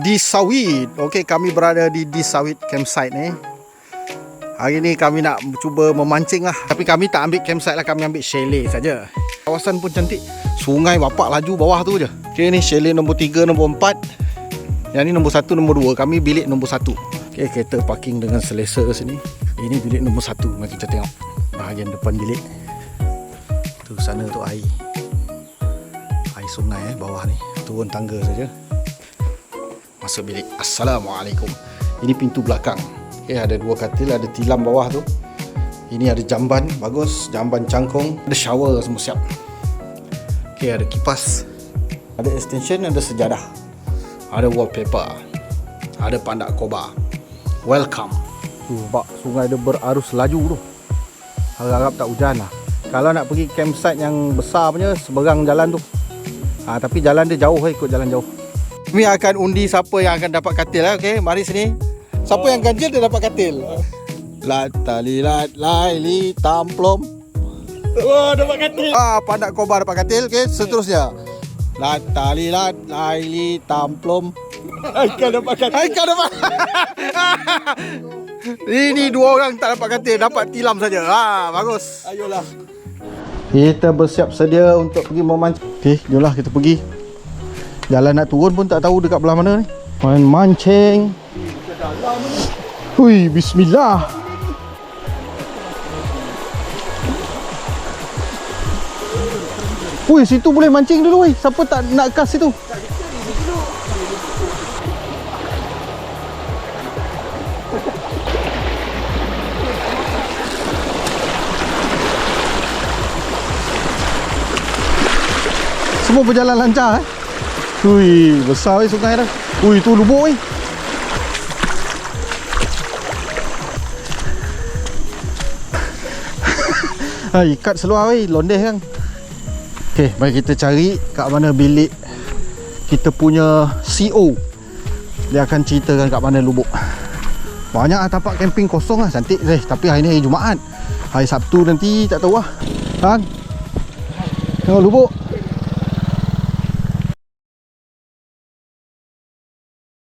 Di Sawit. Okey, kami berada di Sawit campsite ni. Hari ni kami nak cuba memancing lah. Tapi kami tak ambil campsite lah, kami ambil chalet saja. Kawasan pun cantik. Sungai bapak laju bawah tu je. Okey, ni chalet nombor 3, nombor 4. Yang ni nombor 1, nombor 2. Kami bilik nombor 1. Okey, kereta parking dengan selesa sini. Ini bilik nombor 1. Mari kita tengok bahagian depan bilik. Tu sana tu air. Air sungai bawah ni. Turun tangga saja. Masuk bilik. Assalamualaikum. Ini pintu belakang. Okay, ada 2 katil, ada tilam bawah tu. Ini ada jamban, bagus. Jamban cangkung. Ada shower, semua siap. Okay, ada kipas. Ada extension, ada sejadah. Ada wallpaper. Ada pandak koba. Welcome. Bak sungai dia berarus laju tu. Harap-harap tak hujan lah. Kalau nak pergi campsite yang besar punya, seberang jalan tu. Tapi jalan dia jauh, ikut jalan jauh. Kami akan undi siapa yang akan dapat katil lah. Okay, mari sini. Siapa yang ganjil dia dapat katil. Lat tali lat laili tamplom. Oh, dapat katil. Pandak kobar dapat katil. Okay, seterusnya. Lat tali lat laili tamplom. Haikal dapat katil. Haikal dapat. Ini 2 orang tak dapat katil, dapat tilam saja. Bagus. Ayolah. Kita bersiap sedia untuk pergi memancing. Okey, jomlah kita pergi. Jalan nak turun pun tak tahu dekat belah mana ni. Main mancing. Hui, bismillah. Hui, situ boleh mancing dulu weh. Siapa tak nak kas situ? Semua berjalan lancar Hui, besar sungai dah. Hui, tu lubuk ikat seluar londeh kan. Okey, mari kita cari kat mana bilik kita punya CO. Dia akan ceritakan kat mana lubuk. Banyak tapak camping kosong lah, cantik tapi hari ni hari Jumaat. Hari Sabtu nanti tak tahu lah. Tengok lubuk.